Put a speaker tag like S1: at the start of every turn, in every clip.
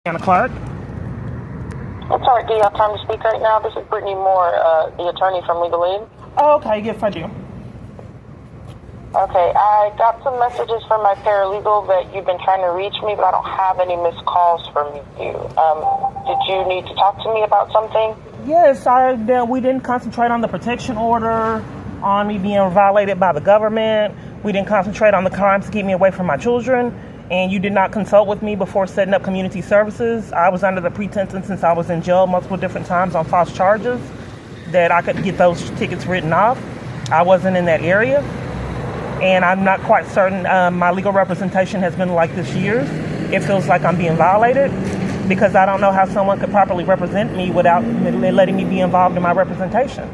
S1: Anna Clark.
S2: I'm sorry, do you have time to speak right now? This is Brettany Moore, the attorney from Legal Aid.
S1: Oh, okay, yes, I do.
S2: Okay, I got some messages from my paralegal that you've been trying to reach me, but I don't have any missed calls from you. Did you need to talk to me about something?
S1: Yes, we didn't concentrate on the protection order, on me being violated by the government. We didn't concentrate on the crimes to keep me away from my children. And you did not consult with me before setting up community services. I was under the pretense, and since I was in jail multiple different times on false charges, that I could get those tickets written off. I wasn't in that area. And I'm not quite certain. My legal representation has been like this years. It feels like I'm being violated because I don't know how someone could properly represent me without letting me be involved in my representation.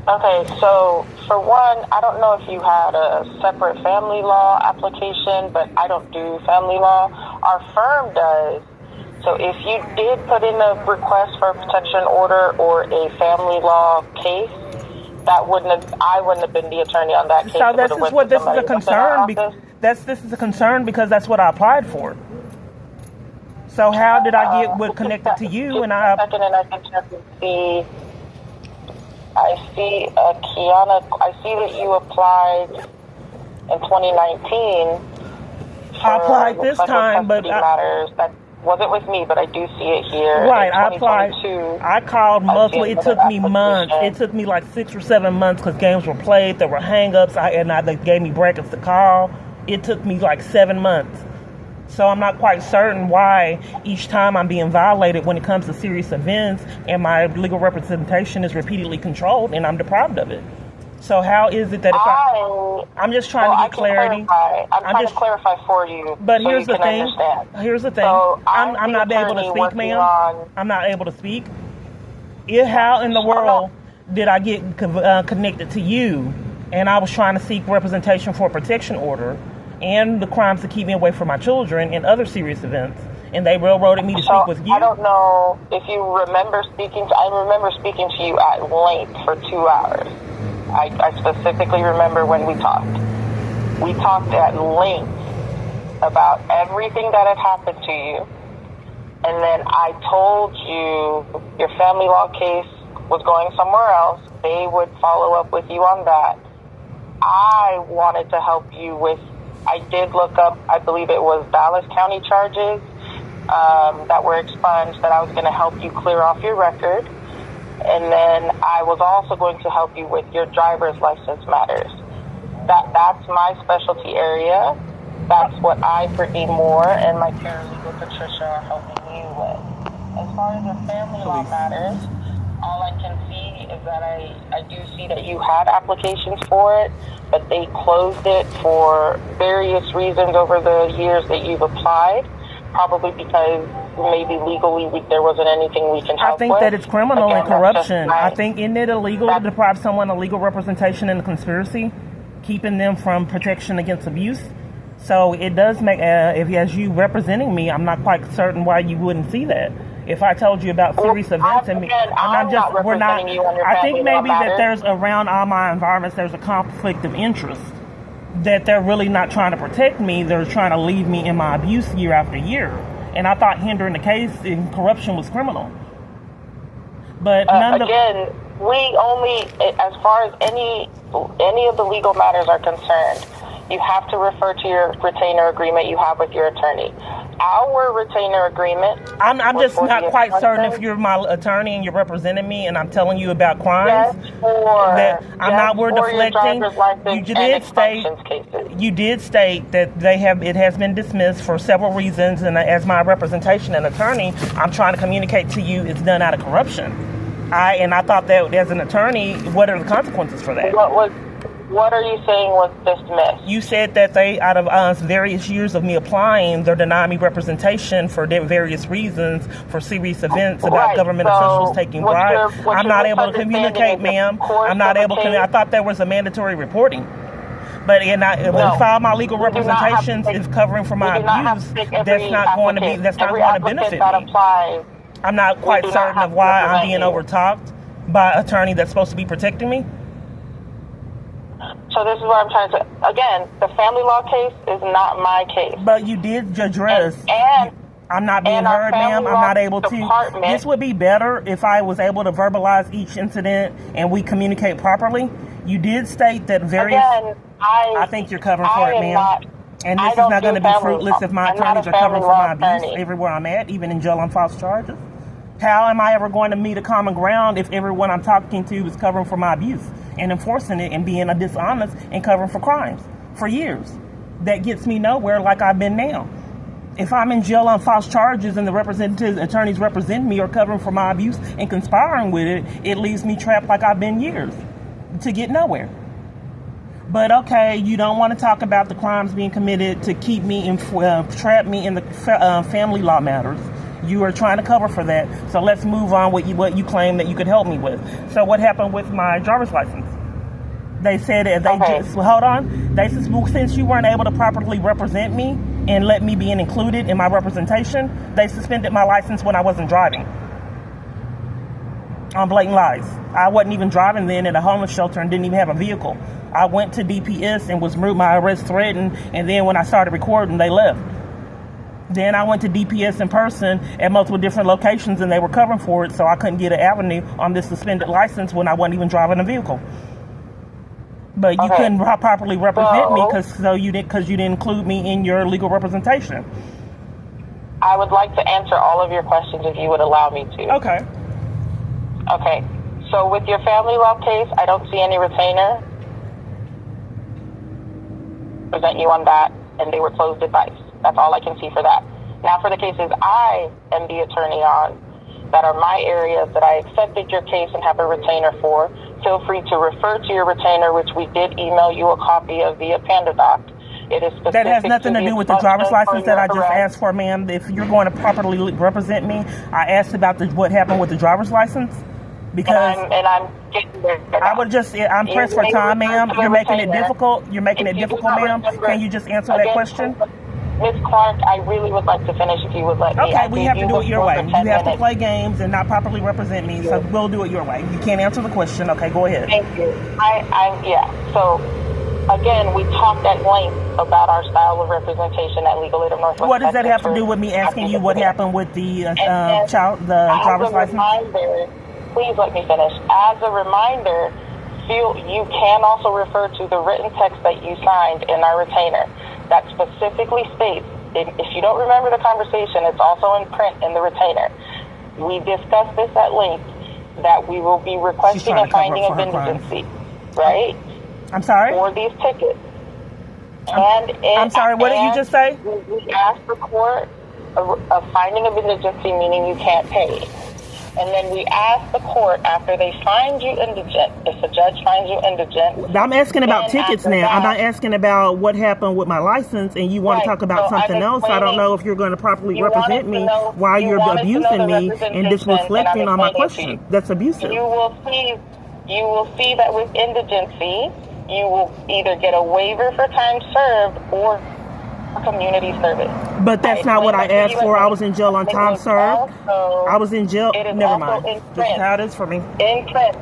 S2: Okay, so for one, I don't know if you had a separate family law application, but I don't do family law. Our firm does. So if you did put in a request for a protection order or a family law case, I wouldn't have been the attorney on that case.
S1: So this is a concern. This is a concern because that's what I applied for. So how did I get connected to you? And I
S2: can check and see. I see Kiana. I see that you applied in 2019.
S1: I applied this time, but
S2: matters. That wasn't with me, but I do see it here.
S1: Right, I applied. I called multiple. It took me months. It took me like 6 or 7 months because games were played. There were hang-ups. They gave me brackets to call. It took me like 7 months. So I'm not quite certain why each time I'm being violated when it comes to serious events and my legal representation is repeatedly controlled and I'm deprived of it. So how is it that I'm just trying to get clarity.
S2: I'm trying to clarify for you.
S1: But
S2: so
S1: here's the thing.
S2: Understand.
S1: Here's the thing.
S2: So
S1: I'm not able to speak, ma'am. I'm not able to speak. How in the world did I get connected to you? And I was trying to seek representation for a protection order and the crimes to keep me away from my children and other serious events. And they railroaded me to speak with you.
S2: I don't know if you remember I remember speaking to you at length for 2 hours. I specifically remember when we talked. We talked at length about everything that had happened to you. And then I told you your family law case was going somewhere else. They would follow up with you on that. I wanted to help you with, I did look up, I believe it was Dallas County charges that were expunged, that I was going to help you clear off your record. And then I was also going to help you with your driver's license matters. That's my specialty area. That's what I, Brettany Moore, and my paralegal Patricia are helping you with. As far as your family law matters, all I can see is that I do see that you had applications for it, but they closed it for various reasons over the years that you've applied, probably because maybe legally there wasn't anything we can help with.
S1: I think that it's criminal and corruption. I think, isn't it illegal to deprive someone of legal representation in a conspiracy, keeping them from protection against abuse? So it does make, as you representing me, I'm not quite certain why you wouldn't see that. If I told you about serious events, I think maybe that there's around all my environments, there's a conflict of interest, that they're really not trying to protect me. They're trying to leave me in my abuse year after year. And I thought hindering the case in corruption was criminal. But
S2: again, we only, as far as any of the legal matters are concerned, you have to refer to your retainer agreement you have with your attorney. Our retainer agreement.
S1: I'm just not quite certain if you're my attorney and you're representing me, and I'm telling you about crimes. We're deflecting. You did state that it has been dismissed for several reasons, and as my representation and attorney, I'm trying to communicate to you it's done out of corruption. I thought that as an attorney, what are the consequences for that?
S2: What are you saying was dismissed?
S1: You said that they, out of various years of me applying, they're denying me representation for various reasons, for serious events about government officials taking bribes. I'm not able to communicate, ma'am. I'm not able to. I thought there was a mandatory reporting. But when I file my legal representations is covering for my abuse, that's not going to benefit me. I'm not quite certain of why I'm being overtalked by an attorney that's supposed to be protecting me.
S2: So this is what I'm trying to, again, the family law case is not my case.
S1: But you did address,
S2: and
S1: I'm not being heard, ma'am. I'm not able to. This would be better if I was able to verbalize each incident and we communicate properly. You did state that various,
S2: again,
S1: I think you're covering for it, ma'am. And this is not going to be fruitless if my attorneys are covering for my abuse everywhere I'm at, even in jail on false charges. How am I ever going to meet a common ground if everyone I'm talking to is covering for my abuse and enforcing it and being a dishonest and covering for crimes for years? That gets me nowhere like I've been now. If I'm in jail on false charges and the attorneys represent me or covering for my abuse and conspiring with it, it leaves me trapped like I've been years to get nowhere. But okay, you don't want to talk about the crimes being committed to keep me in, trap me in the family law matters. You are trying to cover for that. So let's move on with what you claim that you could help me with. So what happened with my driver's license? They said hold on. They said, well, since you weren't able to properly represent me and let me be included in my representation, they suspended my license when I wasn't driving. On blatant lies. I wasn't even driving then at a homeless shelter and didn't even have a vehicle. I went to DPS and was my arrest threatened, and then when I started recording, they left. Then I went to DPS in person at multiple different locations, and they were covering for it, so I couldn't get an avenue on this suspended license when I wasn't even driving a vehicle. But you couldn't properly represent me because you didn't include me in your legal representation.
S2: I would like to answer all of your questions if you would allow me to.
S1: Okay.
S2: Okay. So with your family law case, I don't see any retainer. Present you on that, and they were closed advice. That's all I can see for that. Now for the cases I am the attorney on, that are my areas that I accepted your case and have a retainer for, feel free to refer to your retainer, which we did email you a copy of via PandaDoc. It is specific. That
S1: has nothing to do with the driver's license that I just asked for, ma'am. If you're going to properly represent me, I asked about what happened with the driver's license. Because
S2: I'm getting there.
S1: I'm pressed for time, ma'am. You're making it difficult. You're making it difficult, ma'am. Can you just answer that question?
S2: Ms. Clark, I really would like to finish if you would let me.
S1: Okay, we have to do it your way. You have to play games and not properly represent me, so we'll do it your way. You can't answer the question. Okay, go ahead.
S2: Thank you. So, again, we talked at length about our style of representation at Legal Aid of Northwest.
S1: What does that have to do with me asking you what happened with the driver's license?
S2: Please let me finish. As a reminder, you can also refer to the written text that you signed in our retainer that specifically states, if you don't remember the conversation, it's also in print in the retainer. We discussed this at length, that we will be requesting a finding of indigency, right?
S1: I'm sorry?
S2: For these tickets.
S1: I'm sorry, what did you just say?
S2: We asked the court a finding of indigency, meaning you can't pay. And then we ask the court, after they find you indigent, if a judge finds you indigent...
S1: I'm asking about tickets now. I'm not asking about what happened with my license, and you want to talk about something else. I don't know if you're going to properly represent me while you're abusing me and disrespecting on my question. That's abusive.
S2: You will see that with indigency, you will either get a waiver for time served or community service.
S1: But that's not what I asked for. I was in jail on time served. I was in jail. Never mind. This is how it is for me.
S2: In print,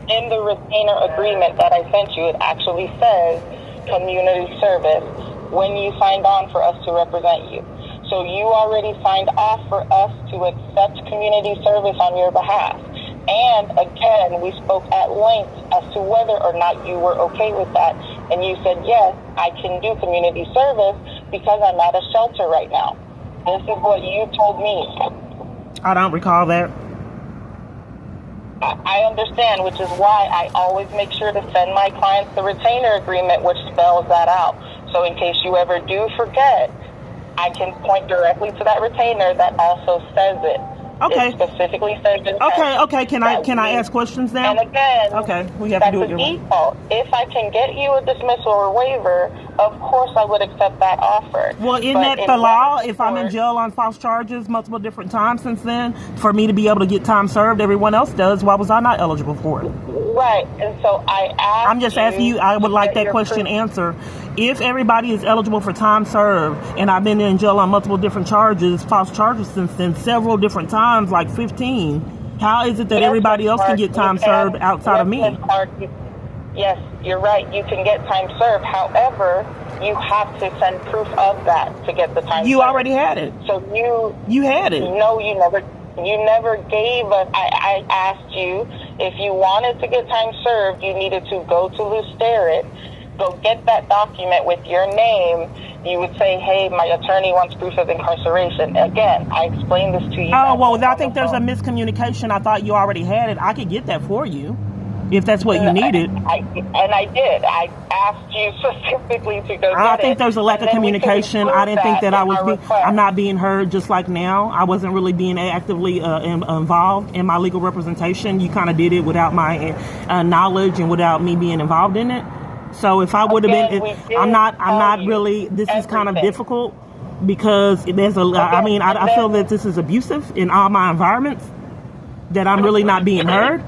S2: in the retainer agreement that I sent you, it actually says community service when you signed on for us to represent you. So you already signed off for us to accept community service on your behalf. And again, we spoke at length as to whether or not you were okay with that. And you said, yes, I can do community service because I'm at a shelter right now. This is what you told me.
S1: I don't recall that.
S2: I understand, which is why I always make sure to send my clients the retainer agreement, which spells that out. So in case you ever do forget, I can point directly to that retainer that also says it.
S1: Okay.
S2: It specifically says it.
S1: Okay. Can I ask questions now?
S2: And again,
S1: okay, we have to do it your way.
S2: That's the default. If I can get you a dismissal or waiver, of course I would accept that offer.
S1: Well, isn't that the law? If I'm in jail on false charges multiple different times since then, for me to be able to get time served, everyone else does. Why was I not eligible for it?
S2: Right. And so I'm just
S1: asking you. I would like that question answered. If everybody is eligible for time served, and I've been in jail on multiple different charges, false charges since then, several different times, like 15, how is it that everybody else can get time served outside of me?
S2: Yes, you're right. You can get time served. However, you have to send proof of that to get the time served.
S1: You already had it.
S2: So
S1: you had it.
S2: No, you never gave us. I asked you if you wanted to get time served, you needed to go to Lew Sterret, go get that document with your name. You would say, hey, my attorney wants proof of incarceration. Again, I explained this to you.
S1: Oh, well, I think there's a miscommunication. I thought you already had it. I could get that for you if that's what you needed.
S2: I did. I asked you specifically to go get it.
S1: I think there's a lack of communication. I didn't think that I'm not being heard just like now. I wasn't really being actively involved in my legal representation. You kind of did it without my knowledge and without me being involved in it. So if I would have been, I'm not really, this is kind of difficult because there's I feel that this is abusive in all my environments, that I'm really not being heard.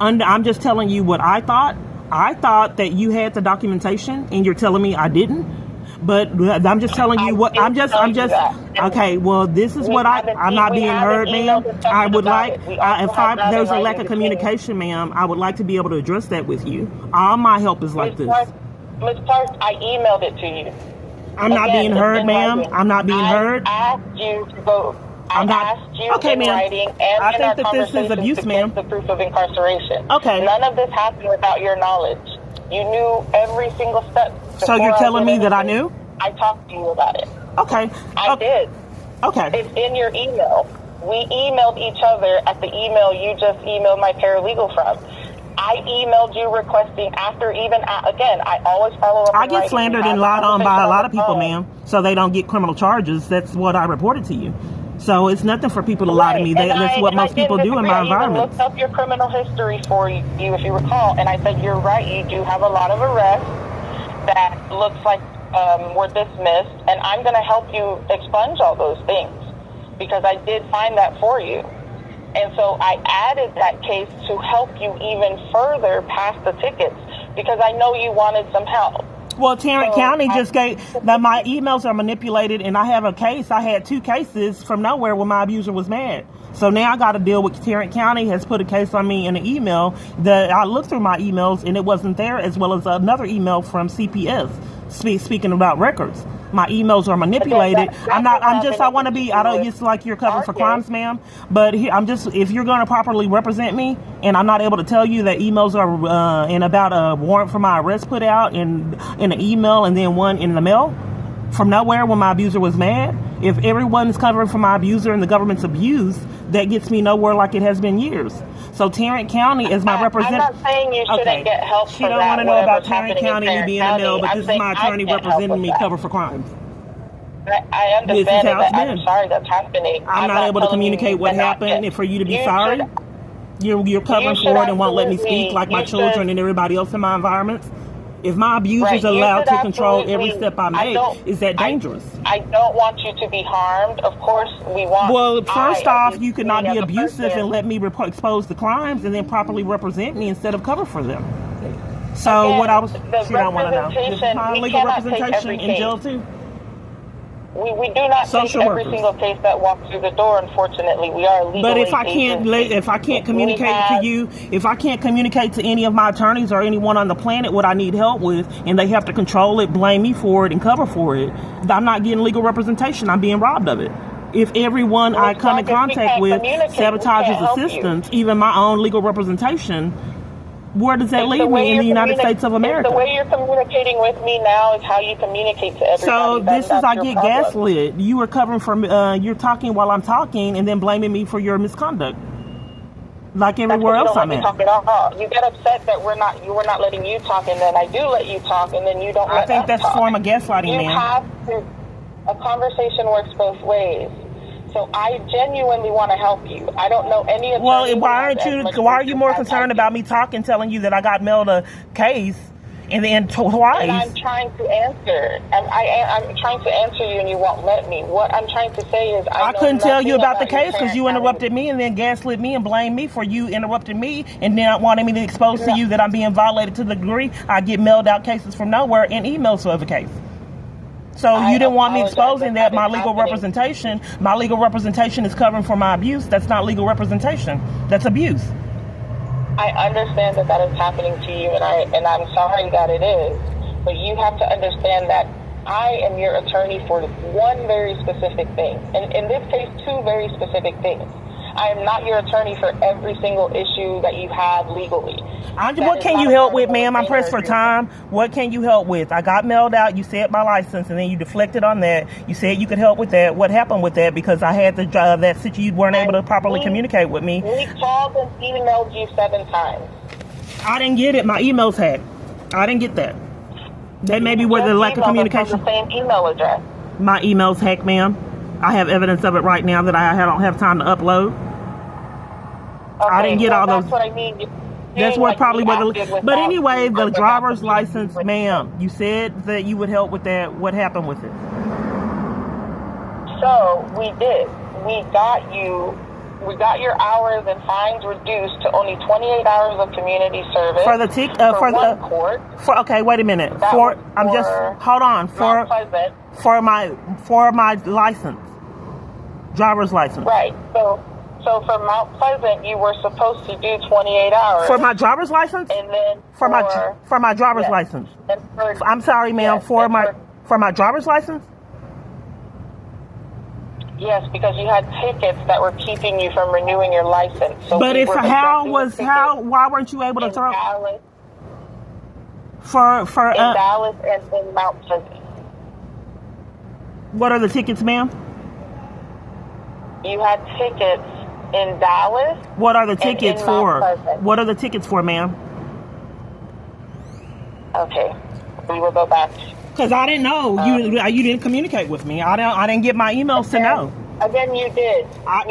S1: I'm just telling you what I thought. I thought that you had the documentation and you're telling me I didn't. But I'm just telling you what okay. Well, this is what I'm not being heard, ma'am. I would like if there's a lack of communication, ma'am, I would like to be able to address that with you. All my help is like this.
S2: Ms. Parks, I emailed it to you.
S1: I'm not being heard, ma'am. I'm not being heard.
S2: I asked you to go. I asked you in writing and
S1: I
S2: in
S1: think
S2: our
S1: that this is abuse, ma'am.
S2: The proof of incarceration.
S1: Okay.
S2: None of this happened without your knowledge. You knew every single step.
S1: So you're telling me that I knew?
S2: I talked to you about it.
S1: Okay.
S2: I did.
S1: Okay.
S2: It's in your email. We emailed each other at the email you just emailed my paralegal from. I emailed you requesting after again, I always follow up.
S1: I get slandered and lied on by a lot of people, ma'am, so they don't get criminal charges. That's what I reported to you. So it's nothing for people to lie to me. That's what most people do in my environment.
S2: I looked up your criminal history for you, if you recall, and I said, you're right, you do have a lot of arrests that looks like were dismissed, and I'm going to help you expunge all those things because I did find that for you. And so I added that case to help you even further past the tickets because I know you wanted some help.
S1: Well, Tarrant County just gave that my emails are manipulated, and I have a case. I had 2 cases from nowhere when my abuser was mad. So now I got to deal with Tarrant County has put a case on me in an email that I looked through my emails and it wasn't there, as well as another email from CPS speaking about records. My emails are manipulated. I want to be, I don't, it's like you're covered for crimes, ma'am. But if you're going to properly represent me and I'm not able to tell you that emails are and about a warrant for my arrest put out in an email and then one in the mail from nowhere when my abuser was mad, if everyone's covering for my abuser and the government's abuse, that gets me nowhere like it has been years. So Tarrant County is my representative.
S2: I'm not saying you shouldn't get help.
S1: She don't want to know about Tarrant County, you being in the mail, but this is my attorney representing me, covered for crimes.
S2: I understand that. I'm sorry that's happening.
S1: I'm not able to communicate what happened, and for you to be sorry. You're covering for it and won't let me speak like my children and everybody else in my environments. If my abuse is allowed to control every step I make, is that dangerous?
S2: I don't want you to be harmed. Of course, we want...
S1: Well, first off, you could not be abusive and let me expose the crimes and then properly represent me instead of cover for them. So again, what I was... She don't want to know. This is my legal representation in jail too.
S2: We do not take every single case that walks through the door. Unfortunately, we are legally.
S1: But if I can't communicate to you, if I can't communicate to any of my attorneys or anyone on the planet what I need help with, and they have to control it, blame me for it, and cover for it, I'm not getting legal representation. I'm being robbed of it. If everyone I come in contact with sabotages assistance, even my own legal representation, where does that leave me in the United States of America?
S2: The way you're communicating with me now is how you communicate to everybody.
S1: So this is, I get gaslit. You were covering for, you're talking while I'm talking and then blaming me for your misconduct. Like everywhere else I'm at.
S2: You get upset that you were not letting you talk, and then I do let you talk, and then you don't let us talk.
S1: I think that's a form of gaslighting, man.
S2: A conversation works both ways. So I genuinely want to help you. I don't know any of.
S1: Well, why are you more concerned about me talking, telling you that I got mailed a case, and then twice?
S2: And I'm trying to answer, and I'm trying to answer you, and you won't let me. What I'm trying to say is, I
S1: couldn't tell you about the case because you interrupted me and then gaslit me and blamed me for you interrupting me, and then wanting me to expose to you that I'm being violated to the degree I get mailed out cases from nowhere and emails for the case. So you didn't want me exposing that my legal representation is covering for my abuse. That's not legal representation. That's abuse.
S2: I understand that that is happening to you, and I'm sorry that it is. But you have to understand that I am your attorney for one very specific thing, and in this case, two very specific things. I am not your attorney for every single issue that you have legally.
S1: What can you help with, ma'am? I'm pressed for time. What can you help with? I got mailed out. You said my license, and then you deflected on that. You said you could help with that. What happened with that? Because I had that situation. You weren't able to properly communicate with me.
S2: We called and emailed you 7 times.
S1: I didn't get it. My email's hacked. I didn't get that. That may be where the lack of communication.
S2: The same email address.
S1: My email's hacked, ma'am. I have evidence of it right now that I don't have time to upload.
S2: Okay,
S1: I didn't get all those.
S2: That's what I mean.
S1: That's what probably what. But anyway, the driver's license, ma'am. You said that you would help with that. What happened with it?
S2: So we did. We got your hours and fines reduced to only 28 hours of community service
S1: for the
S2: court.
S1: Okay, wait a minute. Hold on. For my license, driver's license.
S2: Right. So for Mount Pleasant, you were supposed to do 28 hours.
S1: For my driver's license?
S2: And then
S1: for my driver's license. I'm sorry, ma'am.
S2: Yes,
S1: for my driver's license?
S2: Yes, because you had tickets that were keeping you from renewing your license. So
S1: but why weren't you able to throw
S2: Dallas,
S1: for
S2: Dallas and in Mount Pleasant?
S1: What are the tickets, ma'am?
S2: You had tickets in Dallas.
S1: What are the tickets for? What are the tickets for, ma'am?
S2: Okay, we will go back.
S1: Because I didn't know you didn't communicate with me. I didn't get my emails to know.
S2: Again, you did.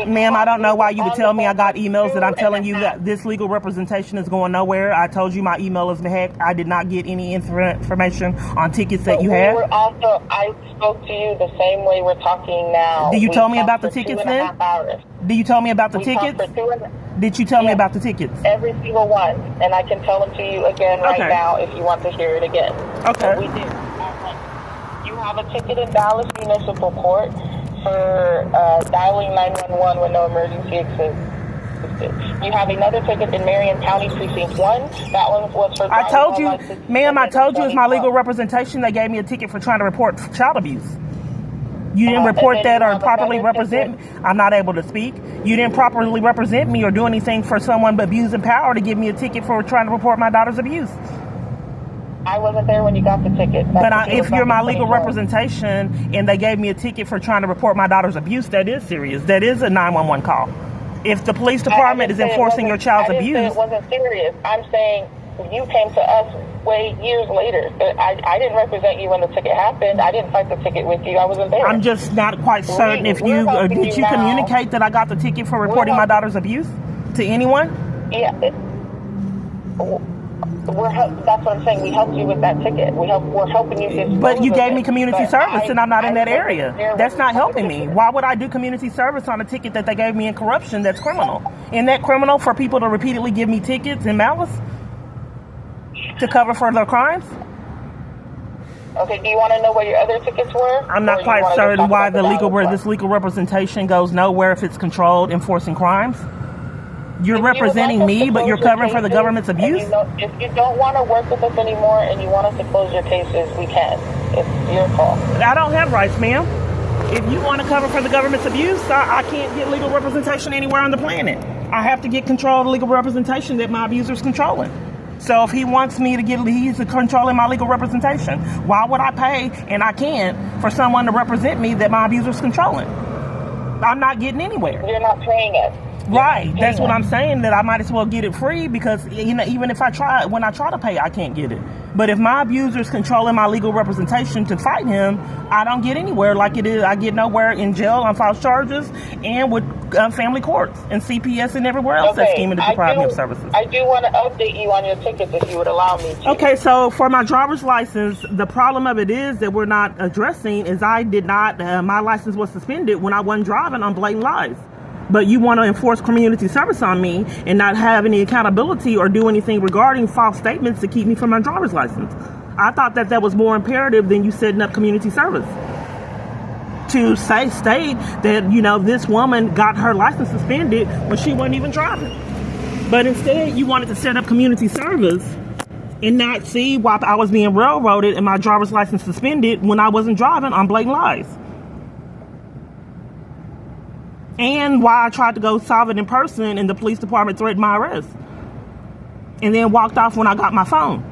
S1: Ma'am, I don't know why you would tell me I got emails that I'm telling you that this legal representation is going nowhere. I told you my email is hacked. I did not get any information on tickets that you had.
S2: I spoke to you the same way we're talking now.
S1: Did you tell me about the tickets then? Did you tell me about the tickets? Did you tell me about the tickets?
S2: Every single one. And I can tell them to you again right now if you want to hear it again.
S1: Okay.
S2: So we did. You have a ticket in Dallas Municipal Court for dialing 911 when no emergency existed. You have another ticket in Marion County Precinct 1. That one was for...
S1: I told you, ma'am, I told you it's my legal representation. They gave me a ticket for trying to report child abuse. You didn't report that or properly represent me. I'm not able to speak. You didn't properly represent me or do anything for someone but abusing power to give me a ticket for trying to report my daughter's abuse.
S2: I wasn't there when you got the ticket.
S1: If you're my legal representation and they gave me a ticket for trying to report my daughter's abuse, that is serious. That is a 911 call. If the police department is enforcing your child's abuse...
S2: I didn't say it wasn't serious. I'm saying you came to us way years later. I didn't represent you when the ticket happened. I didn't fight the ticket with you. I wasn't there.
S1: I'm just not quite certain if you... did you communicate that I got the ticket for reporting my daughter's abuse to anyone?
S2: Yeah. That's what I'm saying. We helped you with that ticket. We're helping you.
S1: But you gave me community service, and I'm not in that area. That's not helping me. Why would I do community service on a ticket that they gave me in corruption? That's criminal. Isn't that criminal for people to repeatedly give me tickets in malice to cover for their crimes?
S2: Okay. Do you want to know what your other tickets were?
S1: I'm not quite certain why this legal representation goes nowhere if it's controlled enforcing crimes. You're representing me, but you're covering for the government's abuse?
S2: If you don't want to work with us anymore and you want us to close your cases, we can. It's your call.
S1: I don't have rights, ma'am. If you want to cover for the government's abuse, I can't get legal representation anywhere on the planet. I have to get control of the legal representation that my abuser's controlling. So if he wants me to he's controlling my legal representation, why would I pay, and I can't, for someone to represent me that my abuser's controlling? I'm not getting anywhere.
S2: You're not paying us.
S1: Right, that's what I'm saying, that I might as well get it free because, even if when I try to pay, I can't get it. But if my abuser's controlling my legal representation to fight him, I don't get anywhere like it is. I get nowhere in jail on false charges and with family courts and CPS and everywhere else that's scheming to deprive me of services.
S2: I do want to update you on your tickets if you would allow me to.
S1: Okay, so for my driver's license, the problem of it is that we're not addressing is I did not, my license was suspended when I wasn't driving on blatant lies. But you want to enforce community service on me and not have any accountability or do anything regarding false statements to keep me from my driver's license. I thought that was more imperative than you setting up community service. To state that, this woman got her license suspended when she wasn't even driving. But instead, you wanted to set up community service and not see why I was being railroaded and my driver's license suspended when I wasn't driving on blatant lies. And why I tried to go solve it in person and the police department threatened my arrest. And then walked off when I got my phone.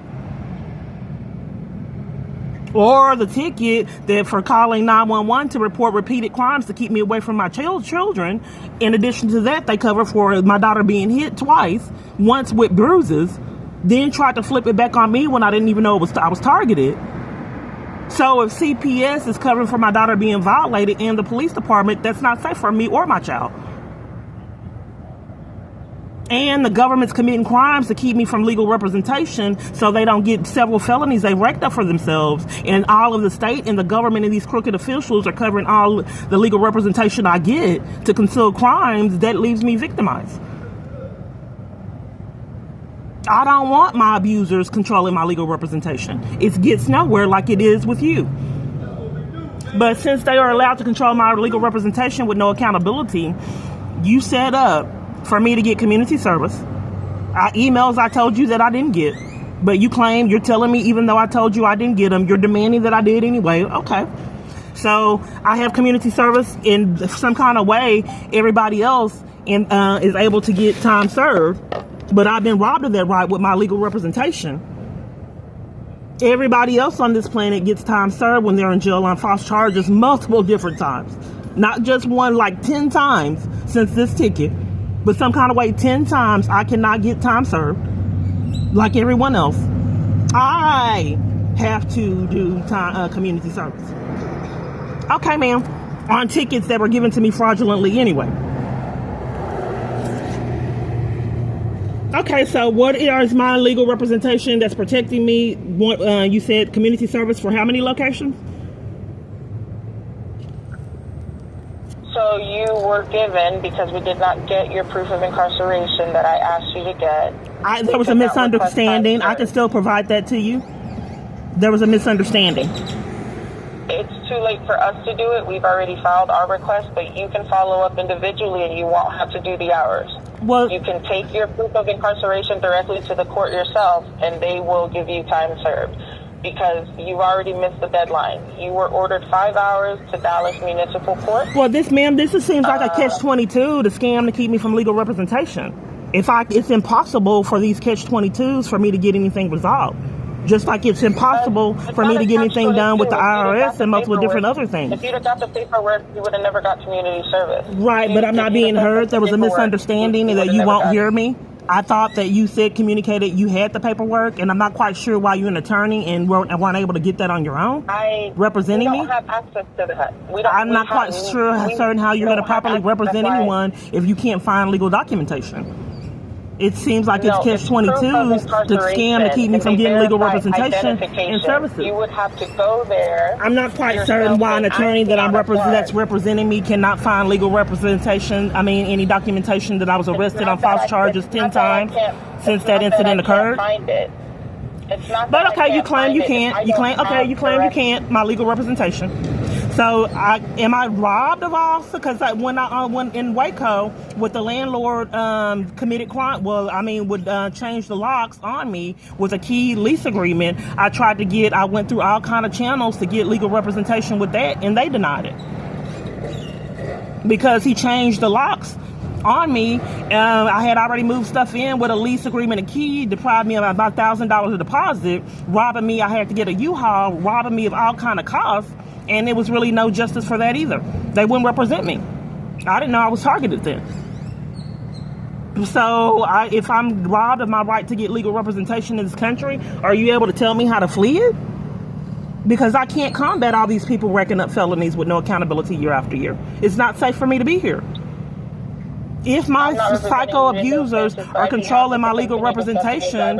S1: Or the ticket that for calling 911 to report repeated crimes to keep me away from my children. In addition to that, they cover for my daughter being hit twice, once with bruises, then tried to flip it back on me when I didn't even know I was targeted. So if CPS is covering for my daughter being violated in the police department, that's not safe for me or my child. And the government's committing crimes to keep me from legal representation so they don't get several felonies they've racked up for themselves. And all of the state and the government and these crooked officials are covering all the legal representation I get to conceal crimes that leaves me victimized. I don't want my abusers controlling my legal representation. It gets nowhere like it is with you. But since they are allowed to control my legal representation with no accountability, you set up for me to get community service. Emails I told you that I didn't get, but you claim you're telling me even though I told you I didn't get them, you're demanding that I did anyway. Okay. So I have community service in some kind of way. Everybody else is able to get time served, but I've been robbed of that right with my legal representation. Everybody else on this planet gets time served when they're in jail on false charges multiple different times. Not just one, like 10 times since this ticket. But some kind of way, 10 times, I cannot get time served like everyone else. I have to do community service. Okay, ma'am. On tickets that were given to me fraudulently anyway. Okay, so what is my legal representation that's protecting me? You said community service for how many locations?
S2: So you were given, because we did not get your proof of incarceration that I asked you to get.
S1: There was a misunderstanding. I can still provide that to you. There was a misunderstanding.
S2: It's too late for us to do it. We've already filed our request, but you can follow up individually and you won't have to do the hours. Well, you can take your proof of incarceration directly to the court yourself and they will give you time served. Because you've already missed the deadline. You were ordered 5 hours to Dallas Municipal Court.
S1: Well, this seems like a catch-22 to scam to keep me from legal representation. It's impossible for these catch-22s for me to get anything resolved. Just like it's impossible for me to get anything done with the IRS and multiple different other things.
S2: If you'd have got the paperwork, you would have never got community service.
S1: Right, but I'm not being heard. There was a misunderstanding and that you won't hear me. I thought that you communicated you had the paperwork, and I'm not quite sure why you're an attorney and weren't able to get that on your own, representing me.
S2: We don't have access to that.
S1: I'm not quite certain how you're going to properly represent anyone if you can't find legal documentation. It seems like it's catch-22s to scam to keep me from getting legal representation and services.
S2: You would have to go there.
S1: I'm not quite certain why an attorney that's representing me cannot find legal representation. I mean, any documentation that I was arrested on false charges 10 times since that incident occurred. But okay, you claim you can't. You claim you can't. My legal representation. So, am I robbed of all? Because when I went in Waco with the landlord committed crime, would change the locks on me with a key lease agreement. I went through all kind of channels to get legal representation with that, and they denied it because he changed the locks on me. I had already moved stuff in with a lease agreement, a key, deprived me of about $1,000 of deposit, robbing me. I had to get a U-Haul, robbing me of all kind of costs. And there was really no justice for that either. They wouldn't represent me. I didn't know I was targeted then. So if I'm robbed of my right to get legal representation in this country, are you able to tell me how to flee it? Because I can't combat all these people racking up felonies with no accountability year after year. It's not safe for me to be here. If my psycho abusers are controlling my legal representation,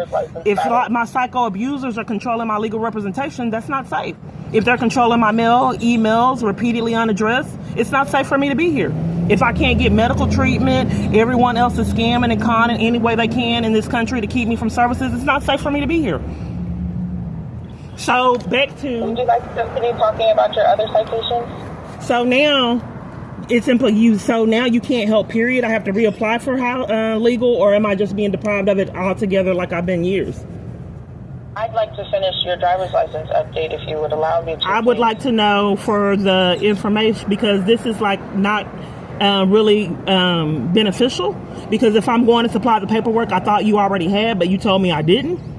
S1: that's not safe. If they're controlling my mail, emails, repeatedly unaddressed, it's not safe for me to be here. If I can't get medical treatment, everyone else is scamming and conning any way they can in this country to keep me from services, it's not safe for me to be here. So back to...
S2: Would you like to continue talking about your other citations?
S1: So now... It's simply you. So now you can't help, period. I have to reapply for legal, or am I just being deprived of it altogether like I've been years?
S2: I'd like to finish your driver's license update if you would allow me to.
S1: I would like to know for the information, because this is like not really beneficial, because if I'm going to supply the paperwork I thought you already had, but you told me I didn't.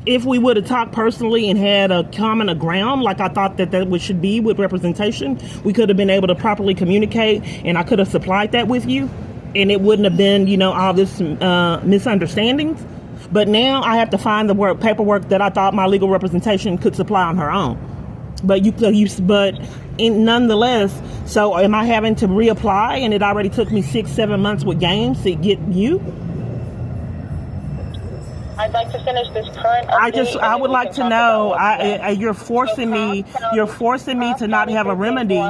S1: If we would have talked personally and had a common ground, like I thought that should be with representation, we could have been able to properly communicate, and I could have supplied that with you, and it wouldn't have been, all this misunderstandings. But now I have to find the paperwork that I thought my legal representation could supply on her own. But nonetheless, so am I having to reapply? And it already took me 6-7 months with games to get you.
S2: I'd like to finish this current update.
S1: I would like to know. You're forcing me to not have a remedy.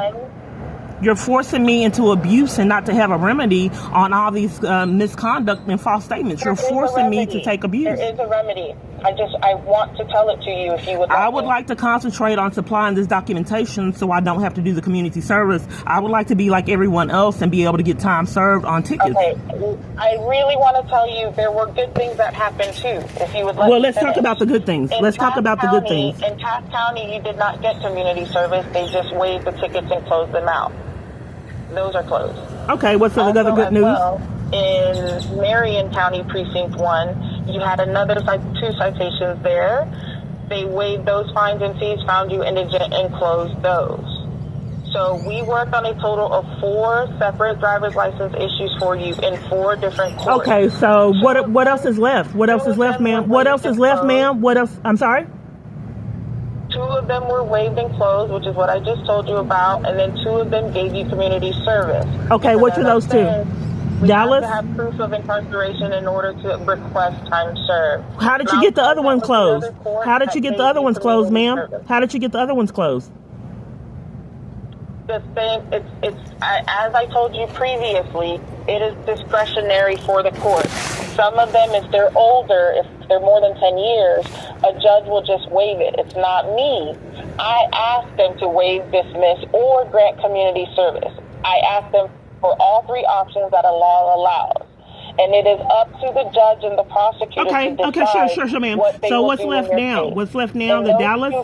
S1: You're forcing me into abuse and not to have a remedy on all these misconduct and false statements. You're forcing me to take abuse.
S2: There is a remedy. I want to tell it to you if you would like.
S1: I would like to concentrate on supplying this documentation so I don't have to do the community service. I would like to be like everyone else and be able to get time served on tickets.
S2: Okay. I really want to tell you there were good things that happened too, if you would like.
S1: Well, let's talk about the good things. Let's talk about the good things.
S2: In Taft County, you did not get community service. They just waived the tickets and closed them out. Those are closed.
S1: Okay, what's the other good news?
S2: Well, in Marion County Precinct 1, you had another 2 citations there. They waived those fines and fees, found you indigent, and closed those. So we worked on a total of 4 separate driver's license issues for you in 4 different courts.
S1: Okay, so what else is left? What else is left, ma'am? What else is left, ma'am? What else? I'm sorry?
S2: 2 of them were waived and closed, which is what I just told you about, and then 2 of them gave you community service.
S1: Okay, which are those 2? Dallas?
S2: We have to have proof of incarceration in order to request time served.
S1: How did you get the other ones closed? How did you get the other ones closed, ma'am? How did you get the other ones closed?
S2: The same. As I told you previously, it is discretionary for the court. Some of them, if they're older, if they're more than 10 years, a judge will just waive it. It's not me. I asked them to waive, dismiss, or grant community service. I asked them for all 3 options that a law allows. And it is up to the judge and the prosecutor to decide.
S1: Sure, ma'am. So what's left now? What's left now? The Dallas?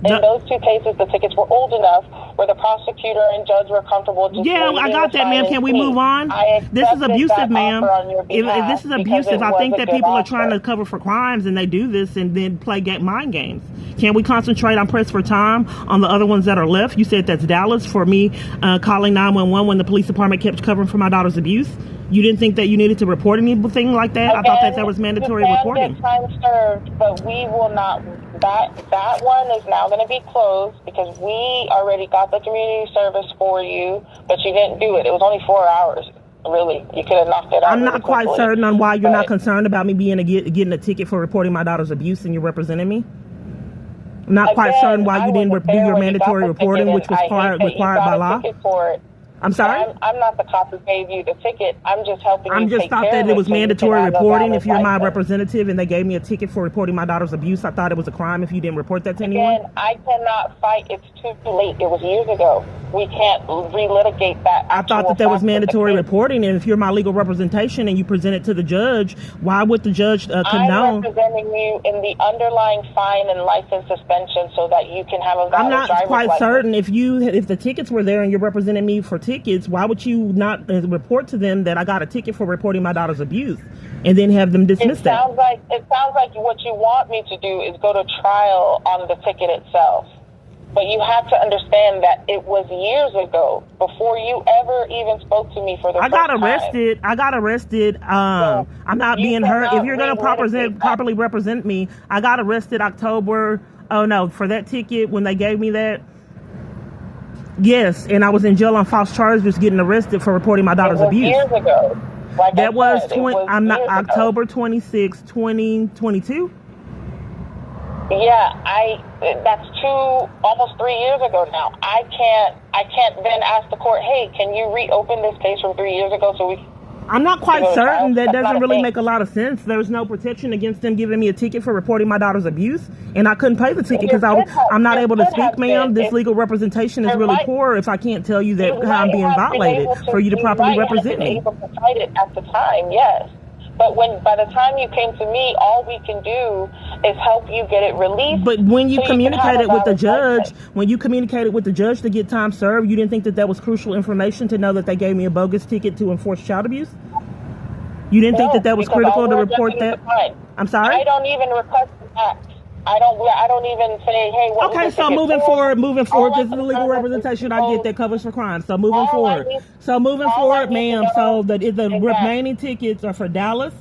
S2: In those 2 cases, the tickets were old enough where the prosecutor and judge were comfortable just
S1: I got that, ma'am. Can we move on? This is abusive, ma'am. If this is abusive, I think that people are trying to cover for crimes, and they do this and then play mind games. Can we concentrate on press for time on the other ones that are left? You said that's Dallas for me calling 911 when the police department kept covering for my daughter's abuse. You didn't think that you needed to report anything like that?
S2: Again,
S1: I thought that was mandatory reporting.
S2: Time served, but we will not. That one is now going to be closed because we already got the community service for you, but you didn't do it. It was only 4 hours. Really, you could have knocked it out.
S1: I'm not quite certain on why you're not concerned about me getting a ticket for reporting my daughter's abuse, and you're representing me. I'm not quite certain why you didn't do your mandatory reporting, which was required by law. I'm sorry?
S2: I'm not the cop who gave you the ticket. I'm just helping you take care of it.
S1: I just thought that it was mandatory reporting. If you're my representative and they gave me a ticket for reporting my daughter's abuse, I thought it was a crime if you didn't report that to anyone.
S2: Again, I cannot fight. It's too late. It was years ago. We can't relitigate that.
S1: I thought that was mandatory reporting, and if you're my legal representation and you present it to the judge, why would the judge condone?
S2: I'm representing you in the underlying fine and license suspension so that you can have a valid
S1: I'm not quite
S2: license.
S1: certain if the tickets were there and you're representing me for tickets, why would you not report to them that I got a ticket for reporting my daughter's abuse and then have them dismiss that?
S2: It sounds like what you want me to do is go to trial on the ticket itself. But you have to understand that it was years ago before you ever even spoke to me for the first time.
S1: I got arrested. I'm not being hurt. If you're going to properly represent me, I got arrested October. Oh no, for that ticket when they gave me that. Yes, and I was in jail on false charges, getting arrested for reporting my daughter's abuse.
S2: Years ago.
S1: October 26, 2022.
S2: Yeah, that's almost 3 years ago now. I can't then ask the court, hey, can you reopen this case from 3 years ago so we
S1: I'm not quite
S2: Because
S1: certain. That
S2: that's not
S1: doesn't
S2: a
S1: really
S2: thing.
S1: make a lot of sense. There's no protection against them giving me a ticket for reporting my daughter's abuse, and I couldn't pay the ticket because I'm not able to speak, ma'am. This legal representation is really poor if I can't tell you that how I'm being violated for you to properly represent me.
S2: Able to fight it at the time, yes. But by the time you came to me, all we can do is help you get it released.
S1: But when you
S2: so
S1: communicated with the judge,
S2: license.
S1: to get time served, you didn't think that was crucial information to know that they gave me a bogus ticket to enforce child abuse? You didn't think that was critical to report that? I'm sorry?
S2: I don't even request the act. I don't even say, hey, what
S1: okay,
S2: was
S1: so
S2: the
S1: moving
S2: ticket
S1: forward,
S2: for?
S1: this is a legal representation I get that covers for crimes. So moving forward, ma'am, so the remaining tickets are for Dallas.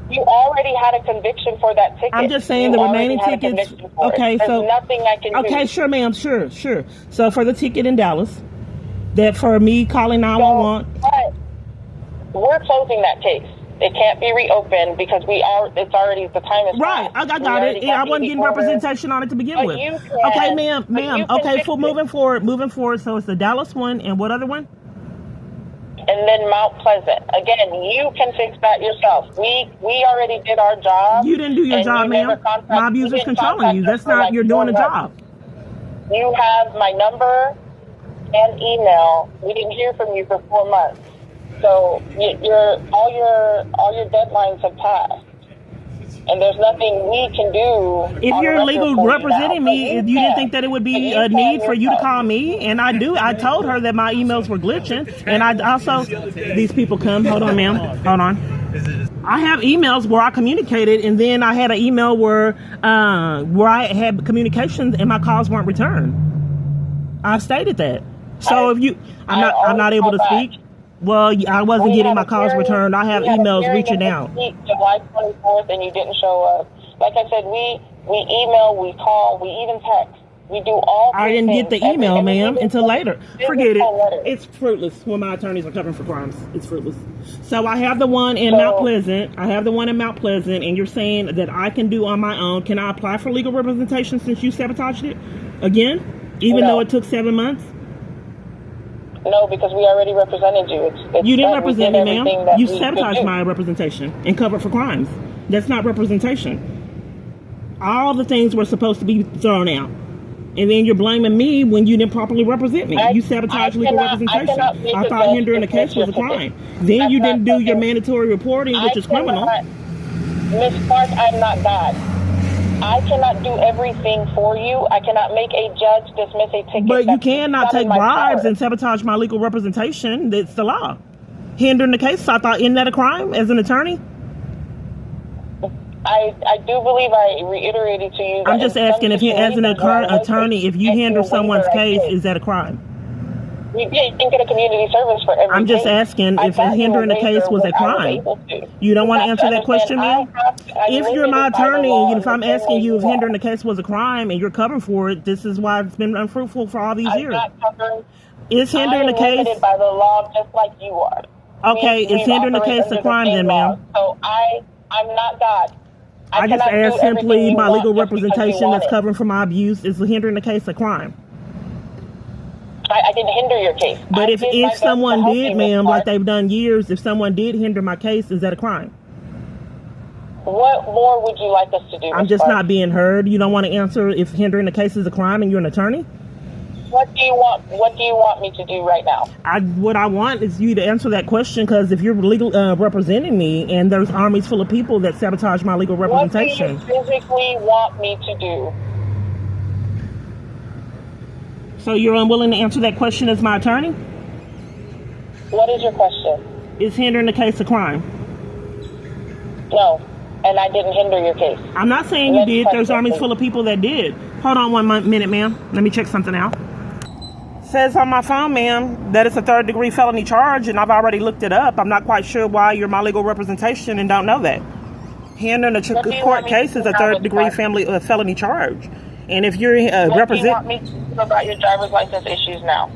S2: You already had a conviction for that ticket.
S1: I'm just saying the remaining tickets. Okay,
S2: There's
S1: so
S2: nothing I can do.
S1: Okay, sure, ma'am, sure. So for the ticket in Dallas, that for me calling 911.
S2: But we're closing that case. It can't be reopened because it's already, the time is
S1: right.
S2: passed.
S1: I got it. I wasn't getting representation on it to begin with. Okay, ma'am. Okay, for moving forward. So it's the Dallas one and what other one?
S2: And then Mount Pleasant. Again, you can fix that yourself. We already did our job.
S1: You didn't do your job, ma'am. My abuser's controlling you. That's not, you're doing a job.
S2: You have my number and email. We didn't hear from you for 4 months. So all your deadlines have passed, and there's nothing we can do.
S1: If you're legal representing me, you didn't think that it would be a need for you to call me, and I do. I told her that my emails were glitching, and I also these people come. Hold on, ma'am. Hold on. I have emails where I communicated, and then I had an email where I had communications and my calls weren't returned. I stated that. So I'm not able to speak. Well, I wasn't getting my calls returned. I have emails reaching out.
S2: July 24th, and you didn't show up. Like I said, we email, we call, we even text. We do all.
S1: I didn't get the email, ma'am, until later. Forget it. It's fruitless when my attorneys are covering for crimes. It's fruitless. So I have the one in Mount Pleasant. And you're saying that I can do on my own. Can I apply for legal representation since you sabotaged it again, even though it took 7 months?
S2: No, because we already represented you.
S1: You didn't represent me, ma'am. You sabotaged my representation and covered for crimes. That's not representation. All the things were supposed to be thrown out. And then you're blaming me when you didn't properly represent me. You sabotaged legal representation. I thought hindering the case was a crime. Then you didn't do your mandatory reporting, which is criminal.
S2: Miss Clark, I'm not God. I cannot do everything for you. I cannot make a judge dismiss a ticket.
S1: But you cannot take bribes and sabotage my legal representation. That's the law. Hindering the case, I thought, isn't that a crime as an attorney?
S2: I do believe I reiterated to you that
S1: I'm just asking if you, as an attorney, if you hinder someone's case, is that a crime?
S2: We didn't get a community service for every
S1: I'm just asking if hindering the case was a crime. You don't want to answer that question, ma'am? If you're my attorney, and if I'm asking you if hindering the case was a crime and you're covering for it, this is why it's been unfruitful for all these years. Is hindering the case?
S2: I'm limited by the law just like you are.
S1: Okay, is hindering the case a crime then, ma'am?
S2: So I'm not God.
S1: I just asked simply my legal representation that's covering for my abuse. Is hindering the case a crime?
S2: I didn't hinder your case.
S1: But if someone did, ma'am, like they've done years, if someone did hinder my case, is that a crime?
S2: What more would you like us to do?
S1: I'm just not being heard. You don't want to answer if hindering the case is a crime and you're an attorney?
S2: What do you want me to do right now?
S1: What I want is you to answer that question, because if you're legal representing me and there's armies full of people that sabotage my legal representation.
S2: What do you physically want me to do?
S1: So you're unwilling to answer that question as my attorney?
S2: What is your question?
S1: Is hindering the case a crime?
S2: No, and I didn't hinder your case.
S1: I'm not saying you did. There's armies full of people that did. Hold on 1 minute, ma'am. Let me check something out. Says on my phone, ma'am, that it's a 3rd-degree felony charge, and I've already looked it up. I'm not quite sure why you're my legal representation and don't know that. Hindering a court case is a 3rd-degree felony charge. And if you're
S2: what do you want me to do about your driver's license issues now?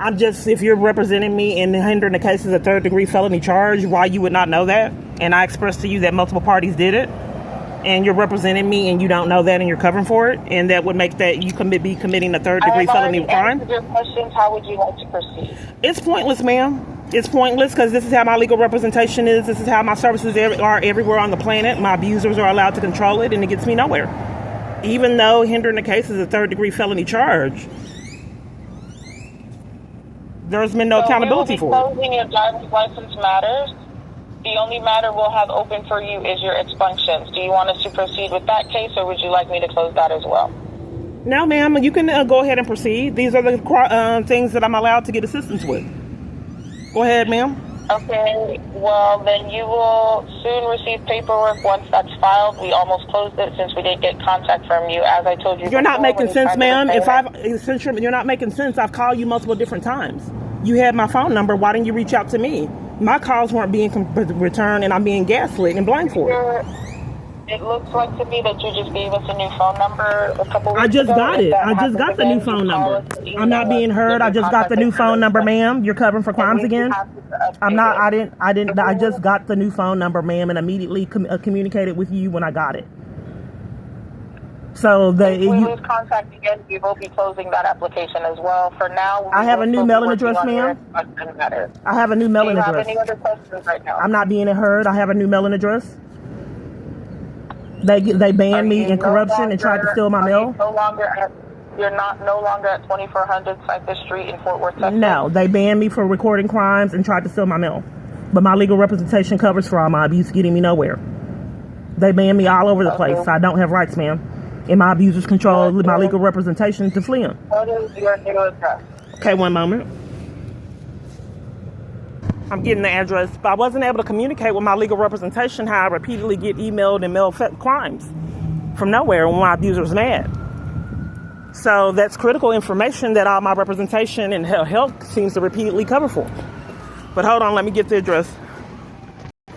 S1: If you're representing me and hindering the case is a 3rd-degree felony charge, why you would not know that? And I expressed to you that multiple parties did it, and you're representing me and you don't know that and you're covering for it, and that would make that you be committing a 3rd-degree felony crime?
S2: Your questions. How would you like to proceed?
S1: It's pointless, ma'am. It's pointless because this is how my legal representation is. This is how my services are everywhere on the planet. My abusers are allowed to control it, and it gets me nowhere. Even though hindering the case is a third-degree felony charge, there's been no accountability for it.
S2: Closing your driver's license matters. The only matter we'll have open for you is your expunctions. Do you want us to proceed with that case, or would you like me to close that as well?
S1: No, ma'am. You can go ahead and proceed. These are the things that I'm allowed to get assistance with. Go ahead, ma'am.
S2: Okay, well, then you will soon receive paperwork once that's filed. We almost closed it since we didn't get contact from you. As I told you,
S1: you're not making sense, ma'am. Since you're not making sense, I've called you multiple different times. You had my phone number. Why didn't you reach out to me? My calls weren't being returned, and I'm being gaslit and blamed for it.
S2: It looks like to me that you just gave us a new phone number a couple weeks ago.
S1: I just got it. I just got the new phone number. I'm not being heard. I just got the new phone number, ma'am. You're covering for crimes again? I'm not. I didn't. I just got the new phone number, ma'am, and immediately communicated with you when I got it. So
S2: if we lose contact again, we will be closing that application as well. For now,
S1: I have a new mailing address, ma'am. I have a new mailing address.
S2: Do you have any other questions right now?
S1: I'm not being heard. I have a new mailing address. They banned me in corruption and tried to steal my mail.
S2: You're no longer at 2400 Cypress Street in Fort Worth, Texas?
S1: No, they banned me for recording crimes and tried to steal my mail. But my legal representation covers for all my abuse, getting me nowhere. They banned me all over the place. I don't have rights, ma'am. And my abusers control my legal representation to flee them.
S2: What is your new address?
S1: Okay, one moment. I'm getting the address, but I wasn't able to communicate with my legal representation how I repeatedly get emailed and mailed crimes from nowhere when my abuser was mad. So that's critical information that all my representation and health seems to repeatedly cover for. But hold on, let me get the address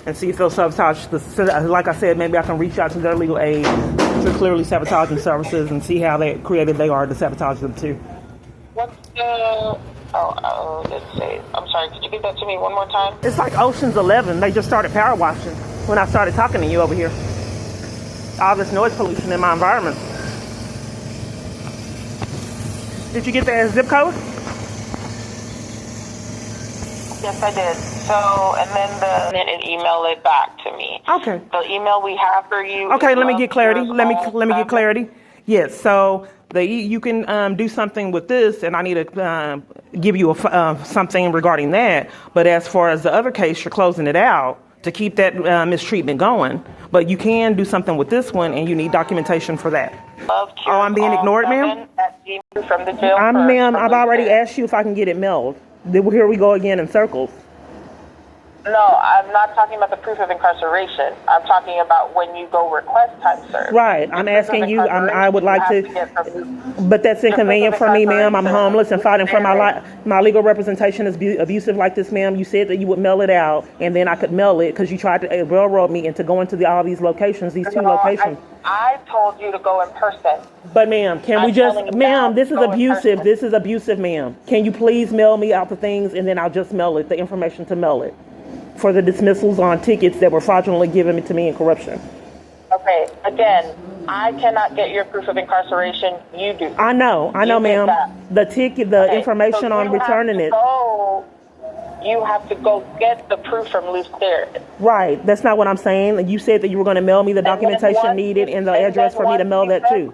S1: and see if they'll sabotage like I said, maybe I can reach out to their legal aid for clearly sabotaging services and see how creative they are to sabotage them too.
S2: What's the... let's see. I'm sorry, could you give that to me one more time?
S1: It's like Ocean's 11. They just started power washing when I started talking to you over here. All this noise pollution in my environment. Did you get the zip code?
S2: Yes, I did. So, and then email it back to me.
S1: Okay.
S2: The email we have for you.
S1: Okay, let me get clarity. Let me get clarity. Yes. So you can do something with this, and I need to give you something regarding that. But as far as the other case, you're closing it out to keep that mistreatment going. But you can do something with this one, and you need documentation for that. I'm being ignored, ma'am?
S2: From the jail
S1: ma'am, I've already asked you if I can get it mailed. Here we go again in circles.
S2: No, I'm not talking about the proof of incarceration. I'm talking about when you go request time served.
S1: Right. I'm asking you, I would like to, but that's inconvenient for me, ma'am. I'm homeless and fighting for my life. My legal representation is abusive like this, ma'am. You said that you would mail it out, and then I could mail it because you tried to railroad me into going to all these locations, these two locations.
S2: I told you to go in person.
S1: But ma'am, can we just, ma'am, this is abusive. This is abusive, ma'am. Can you please mail me out the things, and then I'll just mail it, the information to mail it for the dismissals on tickets that were fraudulently given to me in corruption.
S2: Okay, again, I cannot get your proof of incarceration. You do.
S1: I know, ma'am. The ticket, the information on returning it.
S2: You have to go get the proof from Lew Sterret.
S1: Right. That's not what I'm saying. You said that you were going to mail me the documentation needed and the address for me to mail that too.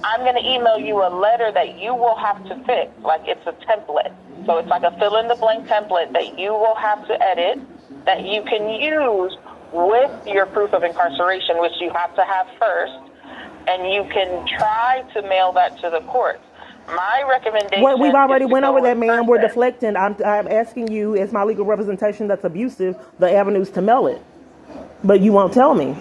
S2: I'm going to email you a letter that you will have to fix. Like it's a template. So it's like a fill-in-the-blank template that you will have to edit, that you can use with your proof of incarceration, which you have to have first, and you can try to mail that to the court. My recommendation.
S1: Well, we've already went over that, ma'am. We're deflecting. I'm asking you, as my legal representation that's abusive, the avenues to mail it, but you won't tell me.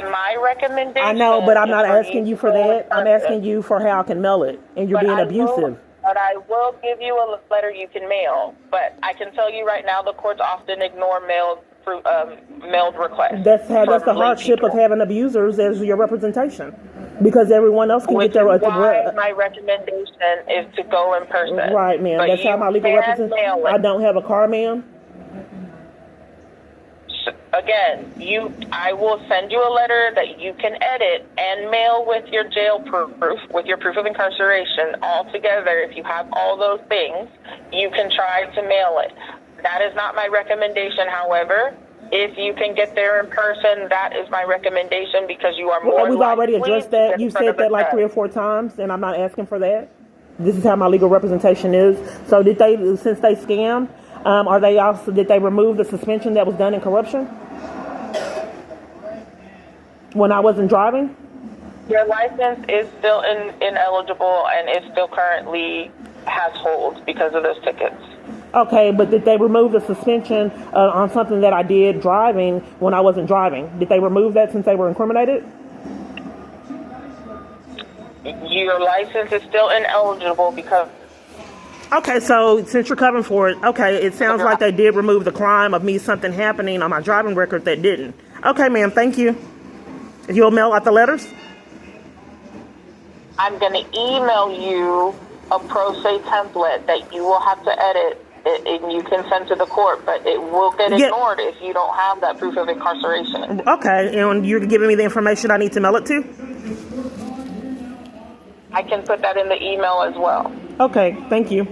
S2: My recommendation.
S1: I know, but I'm not asking you for that. I'm asking you for how I can mail it, and you're being abusive.
S2: But I will give you a letter you can mail. But I can tell you right now, the courts often ignore mailed requests.
S1: That's the hardship of having abusers as your representation, because everyone else can get their.
S2: My recommendation is to go in person.
S1: Right, ma'am. That's how my legal representation. I don't have a car, ma'am.
S2: Again, I will send you a letter that you can edit and mail with your jail proof, with your proof of incarceration all together. If you have all those things, you can try to mail it. That is not my recommendation, however. If you can get there in person, that is my recommendation, because you are more
S1: We've already addressed that. You said that like 3 or 4 times, and I'm not asking for that. This is how my legal representation is. So since they scammed, did they remove the suspension that was done in corruption when I wasn't driving?
S2: Your license is still ineligible and is still currently has holds because of those tickets.
S1: Okay, but did they remove the suspension on something that I did driving when I wasn't driving? Did they remove that since they were incriminated?
S2: Your license is still ineligible because...
S1: Okay, so since you're covering for it, okay, it sounds like they did remove the crime of me something happening on my driving record that didn't. Okay, ma'am, thank you. You'll mail out the letters?
S2: I'm going to email you a pro se template that you will have to edit and you can send to the court, but it will get ignored if you don't have that proof of incarceration.
S1: Okay, and you're giving me the information I need to mail it to?
S2: I can put that in the email as well.
S1: Okay, thank you.